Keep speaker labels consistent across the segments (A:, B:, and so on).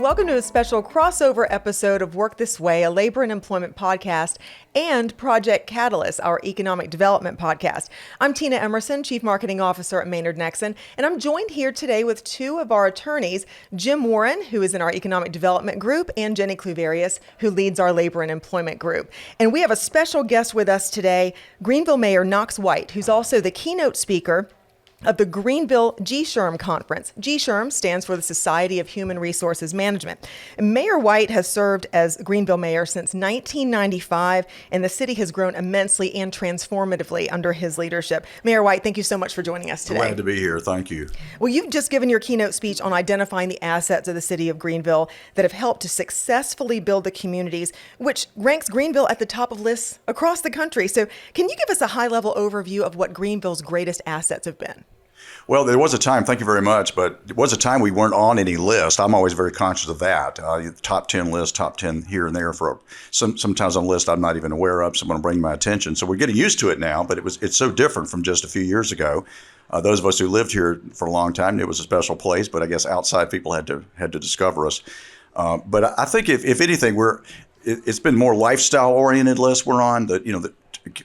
A: Welcome to a special crossover episode of Work This Way, a labor and employment podcast, and Project Catalyst, our economic development podcast. I'm Tina Emerson, Chief Marketing Officer at Maynard Nexsen, and I'm joined here today with two of our attorneys, Jim Warren, who is in our economic development group, and Jenny Cluverius, who leads our labor and employment group. And we have a special guest with us today, Greenville Mayor Knox White, who's also the keynote speaker of the Greenville GSHRM Conference. GSHRM stands for the Society of Human Resources Management. And Mayor White has served as Greenville mayor since 1995, and the city has grown immensely and transformatively under his leadership. Mayor White, thank you so much for joining us today.
B: Glad to be here. Thank you.
A: Well, you've just given your keynote speech on identifying the assets of the city of Greenville that have helped to successfully build the communities, which ranks Greenville at the top of lists across the country. So can you give us a high-level overview of what Greenville's greatest assets have been?
B: Well, there was a time, thank you very much, but it was a time we weren't on any list. I'm always very conscious of that. Top 10 list, top 10 here and there for sometimes on a list I'm not even aware of, someone will bring my attention. So we're getting used to it now, but it's so different from just a few years ago. Those of us who lived here for a long time knew it was a special place, but I guess outside people had to discover us. But I think if anything, it's been more lifestyle-oriented lists we're on,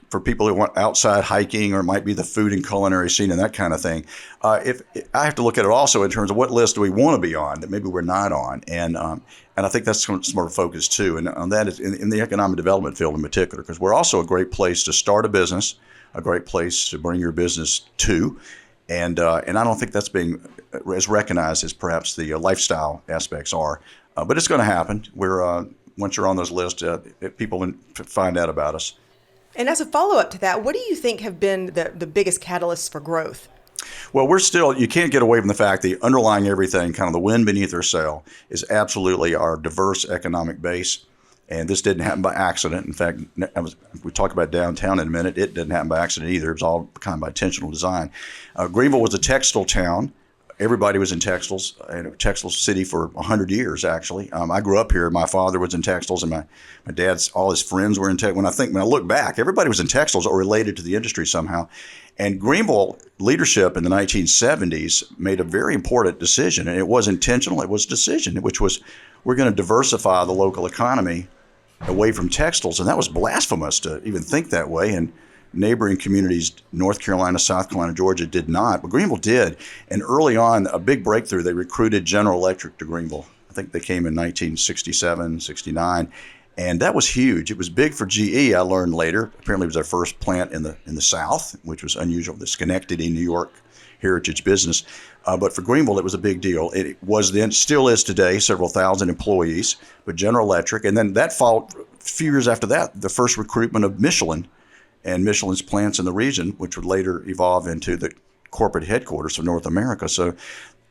B: for people who want outside hiking, or it might be the food and culinary scene and that kind of thing. If I have to look at it also in terms of what list do we want to be on that maybe we're not on, and I think that's some of our focus too, and on that is in the economic development field in particular, because we're also a great place to start a business, a great place to bring your business to, and I don't think that's being as recognized as perhaps the lifestyle aspects are, but it's going to happen. Once you're on those lists, people find out about us.
A: And as a follow-up to that, what do you think have been the biggest catalysts for growth?
B: Well, you can't get away from the fact that underlying everything, kind of the wind beneath our sail, is absolutely our diverse economic base. And this didn't happen by accident. In fact, we talk about downtown in a minute. It didn't happen by accident either. It was all kind of by intentional design. Greenville was a textile town. Everybody was in textiles, textile city for 100 years, actually. I grew up here. My father was in textiles, and my dad's, all his friends were in textiles. When I look back, everybody was in textiles or related to the industry somehow. And Greenville leadership in the 1970s made a very important decision, and it was intentional. It was a decision, which was we're going to diversify the local economy away from textiles, and that was blasphemous to even think that way. And neighboring communities, North Carolina, South Carolina, Georgia, did not, but Greenville did. And early on, a big breakthrough, they recruited General Electric to Greenville. I think they came in 1967, 69, and that was huge. It was big for GE, I learned later. Apparently it was their first plant in the South, which was unusual, the Schenectady, New York heritage business. But for Greenville, it was a big deal. It was then, still is today, several thousand employees, but General Electric. And then that followed, a few years after that, the first recruitment of Michelin, and Michelin's plants in the region, which would later evolve into the corporate headquarters of North America. So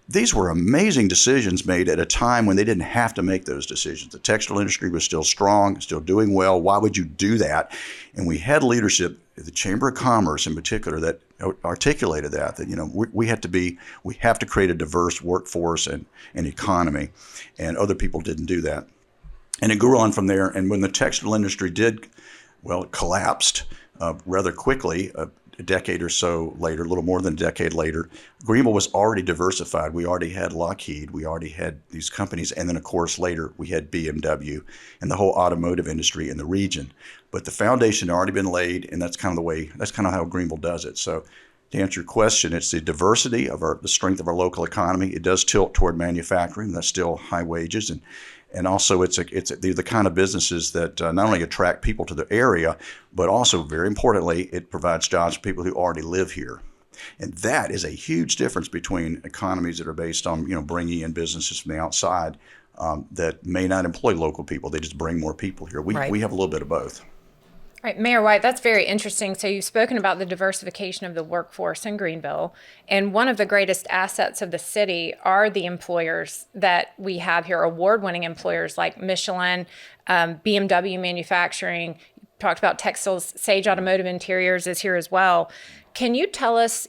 B: these were amazing decisions made at a time when they didn't have to make those decisions. The textile industry was still strong, still doing well. Why would you do that? And we had leadership, the Chamber of Commerce in particular, that articulated that we have to create a diverse workforce and economy, and other people didn't do that. And it grew on from there. And when the textile industry collapsed, rather quickly, a decade or so later, a little more than a decade later, Greenville was already diversified. We already had Lockheed. We already had these companies. And then, of course, later we had BMW and the whole automotive industry in the region. But the foundation had already been laid, and that's kind of how Greenville does it. So to answer your question, it's the diversity of the strength of our local economy. It does tilt toward manufacturing. That's still high wages. And also, they're the kind of businesses that not only attract people to the area, but also, very importantly, it provides jobs for people who already live here. And that is a huge difference between economies that are based on, bringing in businesses from the outside that may not employ local people. They just bring more people here. We have a little bit of both.
C: Right, Mayor White, that's very interesting. So you've spoken about the diversification of the workforce in Greenville, and one of the greatest assets of the city are the employers that we have here, award-winning employers like Michelin, BMW Manufacturing. You talked about textiles, Sage Automotive Interiors is here as well. Can you tell us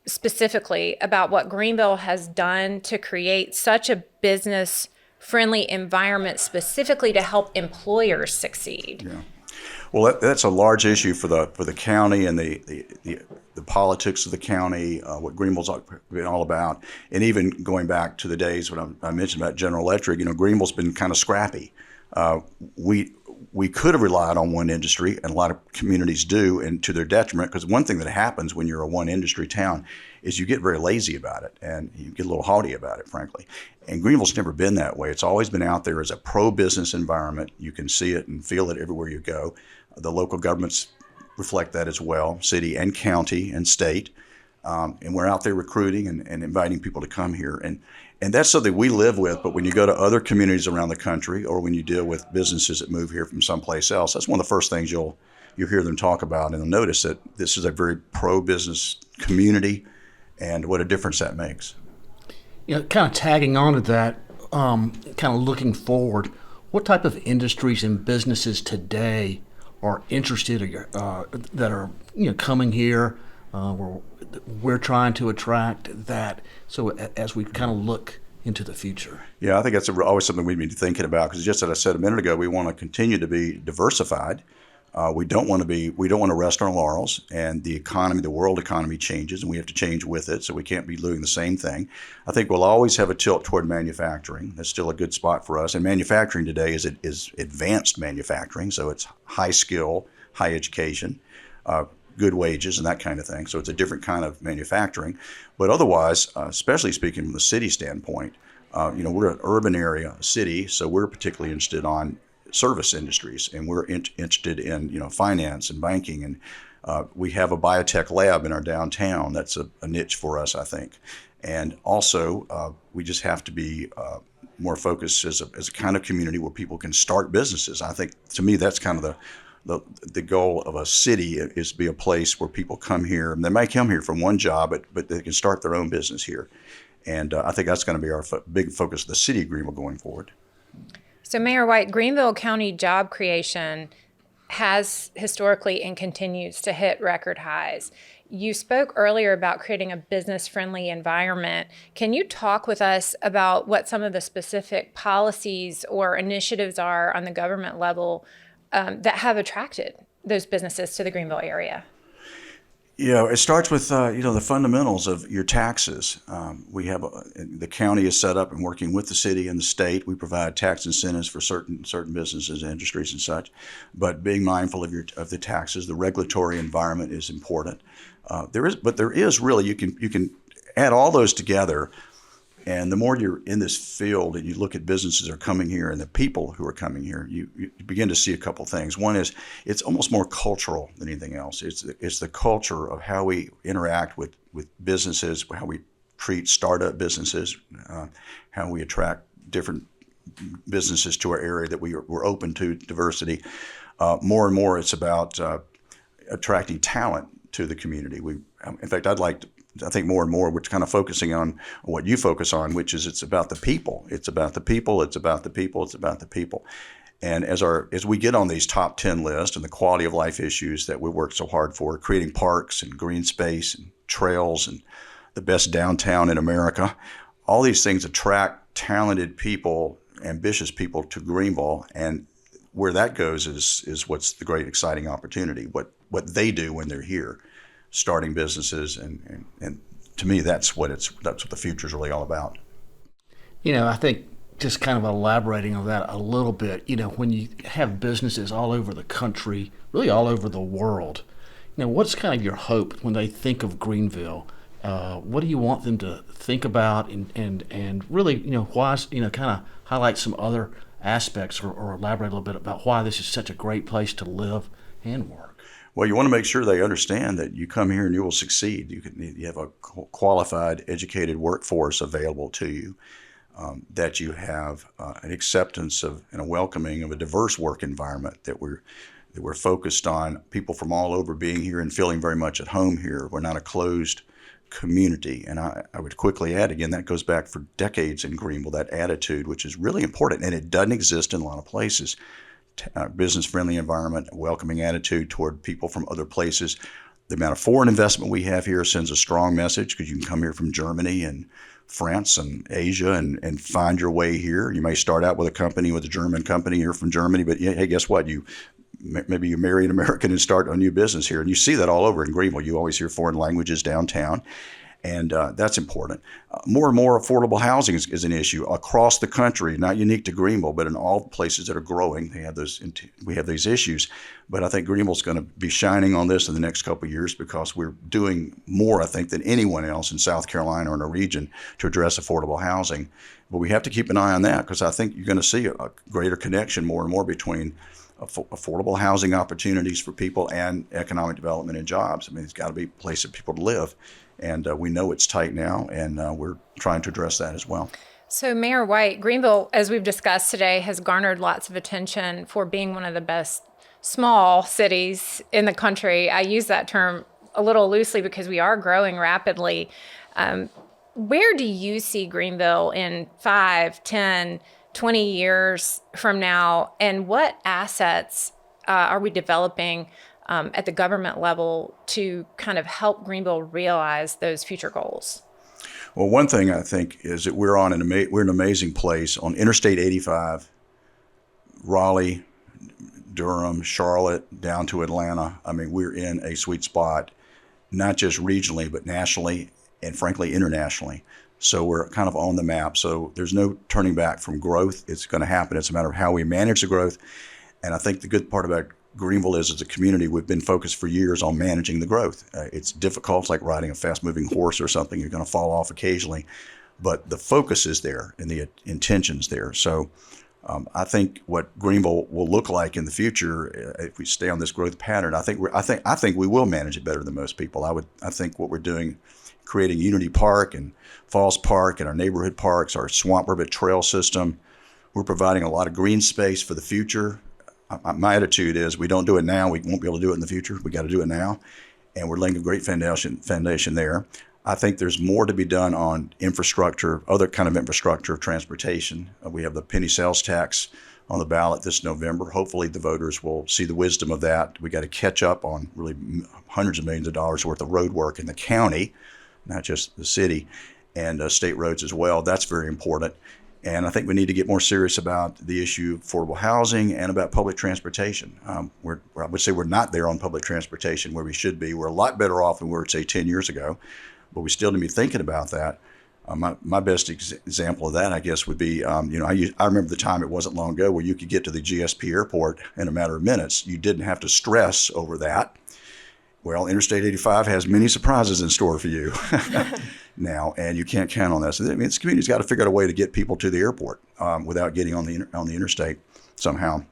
C: specifically about what Greenville has done to create such a business-friendly environment specifically to help employers succeed?
B: Yeah. Well, that's a large issue for the county and the the politics of the county, what Greenville's been all about, and even going back to the days when I mentioned about General Electric, Greenville's been kind of scrappy. We could have relied on one industry, and a lot of communities do, and to their detriment, because one thing that happens when you're a one industry town is you get very lazy about it, and you get a little haughty about it, frankly. And Greenville's never been that way. It's always been out there as a pro-business environment. You can see it and feel it everywhere you go. The local governments reflect that as well, city and county and state. And we're out there recruiting and inviting people to come here. And that's something we live with, but when you go to other communities around the country, or when you deal with businesses that move here from someplace else, that's one of the first things you'll hear them talk about, and you'll notice that this is a very pro-business community, and what a difference that makes.
D: Kind of tagging on to that, kind of looking forward, what type of industries and businesses today are interested that are coming here? We're trying to attract that. So as we kind of look into the future.
B: Yeah, I think that's always something we need to be thinking about, because just as I said a minute ago, we want to continue to be diversified. We don't want to rest on our laurels, and the world economy changes, and we have to change with it. So we can't be doing the same thing. I think we'll always have a tilt toward manufacturing. That's still a good spot for us. And manufacturing today is advanced manufacturing, so it's high skill, high education, good wages, and that kind of thing. So it's a different kind of manufacturing. But otherwise, especially speaking from the city standpoint, we're an urban area city, so we're particularly interested on service industries, and we're interested in finance and banking, and we have a biotech lab in our downtown. That's a niche for us, I think. And also, we just have to be more focused as a kind of community where people can start businesses. I think, to me, that's kind of the goal of a city, is to be a place where people come here, and they may come here from one job, but they can start their own business here. And I think that's going to be our big focus of the city of Greenville going forward.
C: So Mayor White, Greenville County job creation has historically and continues to hit record highs. You spoke earlier about creating a business-friendly environment. Can you talk with us about what some of the specific policies or initiatives are on the government level that have attracted those businesses to the Greenville area?
B: It starts with the fundamentals of your taxes. We have the county is set up and working with the city and the state. We provide tax incentives for certain businesses, industries, and such. But being mindful of the taxes, the regulatory environment is important. There is really, you can add all those together. And the more you're in this field and you look at businesses that are coming here and the people who are coming here, you begin to see a couple things. One is it's almost more cultural than anything else. It's the culture of how we interact with businesses, how we treat startup businesses, how we attract different businesses to our area, that we're open to diversity. More and more, it's about attracting talent to the community. In fact, I think more and more we're kind of focusing on what you focus on, which is it's about the people. It's about the people. It's about the people. It's about the people. And as we get on these top 10 lists and the quality of life issues that we work so hard for, creating parks and green space and trails and the best downtown in America, all these things attract talented people, ambitious people to Greenville. And where that goes is what's the great exciting opportunity, what they do when they're here, starting businesses, and to me, that's what the future is really all about.
D: I think just kind of elaborating on that a little bit, when you have businesses all over the country, really all over the world, what's kind of your hope when they think of Greenville? What do you want them to think about, and really, why, kind of highlight some other aspects or elaborate a little bit about why this is such a great place to live and work?
B: Well, you want to make sure they understand that you come here and you will succeed. You have a qualified, educated workforce available to you, that you have an acceptance of and a welcoming of a diverse work environment, that we're focused on people from all over being here and feeling very much at home here. We're not a closed community. And I would quickly add, again, that goes back for decades in Greenville, that attitude, which is really important, and it doesn't exist in a lot of places. Business-friendly environment, a welcoming attitude toward people from other places. The amount of foreign investment we have here sends a strong message, because you can come here from Germany and France and Asia and find your way here. You may start out with a German company, you're from Germany, but hey, guess what? You maybe you marry an American and start a new business here. And you see that all over in Greenville. You always hear foreign languages downtown. And that's important. More and more affordable housing is an issue across the country, not unique to Greenville, but in all the places that are growing. We have these issues. But I think Greenville's going to be shining on this in the next couple of years because we're doing more, I think, than anyone else in South Carolina or in our region to address affordable housing. But we have to keep an eye on that because I think you're going to see a greater connection more and more between affordable housing opportunities for people and economic development and jobs. I mean, it's got to be a place for people to live. And we know it's tight now, and we're trying to address that as well.
C: So Mayor White, Greenville, as we've discussed today, has garnered lots of attention for being one of the best small cities in the country. I use that term a little loosely because we are growing rapidly. Where do you see Greenville in 5, 10, 20 years from now, and what assets are we developing at the government level to kind of help Greenville realize those future goals?
B: Well, one thing I think is that we're in an amazing place on Interstate 85, Raleigh, Durham, Charlotte, down to Atlanta. I mean, we're in a sweet spot, not just regionally, but nationally and frankly, internationally. So we're kind of on the map. So there's no turning back from growth. It's going to happen. It's a matter of how we manage the growth. And I think the good part about Greenville is, as a community, we've been focused for years on managing the growth. It's difficult. It's like riding a fast-moving horse or something. You're going to fall off occasionally. But the focus is there and the intention's there. So I think what Greenville will look like in the future, if we stay on this growth pattern, I think we will manage it better than most people. I think what we're doing, creating Unity Park and Falls Park and our neighborhood parks, our Swamp Rivet Trail system, we're providing a lot of green space for the future. My attitude is we don't do it now, we won't be able to do it in the future. We got to do it now. And we're laying a great foundation there. I think there's more to be done on infrastructure, other kind of infrastructure, transportation. We have the penny sales tax on the ballot this November. Hopefully the voters will see the wisdom of that. We got to catch up on really hundreds of millions of dollars worth of road work in the county, not just the city, and state roads as well. That's very important. And I think we need to get more serious about the issue of affordable housing and about public transportation. I would say we're not there on public transportation where we should be. We're a lot better off than we were, say, 10 years ago, but we still need to be thinking about that. My best example of that, I guess, would be, I remember the time, it wasn't long ago, where you could get to the GSP airport in a matter of minutes. You didn't have to stress over that. Well, Interstate 85 has many surprises in store for you now, and you can't count on that. So, I mean, this community's got to figure out a way to get people to the airport without getting on the interstate somehow.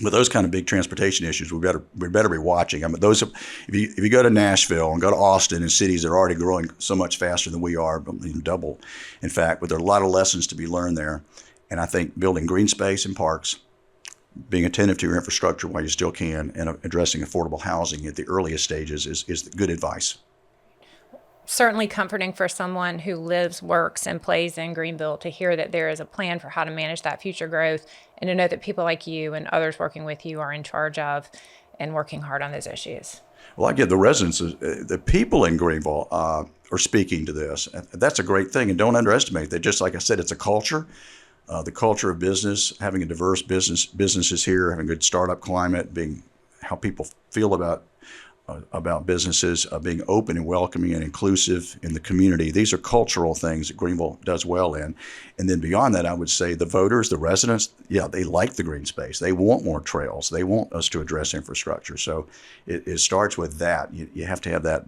B: But those kind of big transportation issues, we better be watching. I mean, if you go to Nashville and go to Austin and cities that are already growing so much faster than we are, double, in fact, but there are a lot of lessons to be learned there. And I think building green space and parks, being attentive to your infrastructure while you still can, and addressing affordable housing at the earliest stages is good advice.
C: Certainly comforting for someone who lives, works, and plays in Greenville to hear that there is a plan for how to manage that future growth, and to know that people like you and others working with you are in charge of and working hard on those issues.
B: Well, I give the residents, the people in Greenville are speaking to this. That's a great thing, and don't underestimate that. Just like I said, it's a culture. The culture of business, having a diverse businesses here, having a good startup climate, being how people feel about businesses, being open and welcoming and inclusive in the community. These are cultural things that Greenville does well in. And then beyond that, I would say the voters, the residents, they like the green space. They want more trails. They want us to address infrastructure. So it starts with that. You have to have that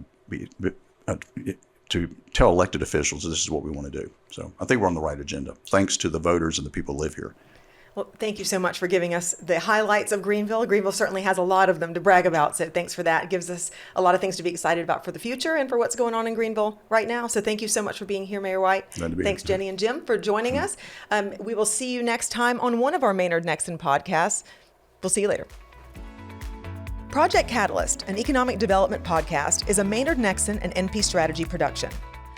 B: to tell elected officials this is what we want to do. So I think we're on the right agenda, thanks to the voters and the people who live here.
A: Well, thank you so much for giving us the highlights of Greenville. Greenville certainly has a lot of them to brag about, so thanks for that. It gives us a lot of things to be excited about for the future and for what's going on in Greenville right now. So thank you so much for being here, Mayor White. Thanks, Jenny and Jim, for joining us. We will see you next time on one of our Maynard Nexon podcasts. We'll see you later. Project Catalyst, an economic development podcast, is a Maynard Nexon and NP Strategy production.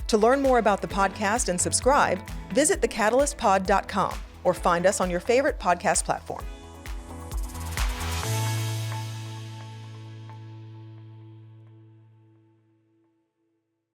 A: To learn more about the podcast and subscribe, visit thecatalystpod.com or find us on your favorite podcast platform.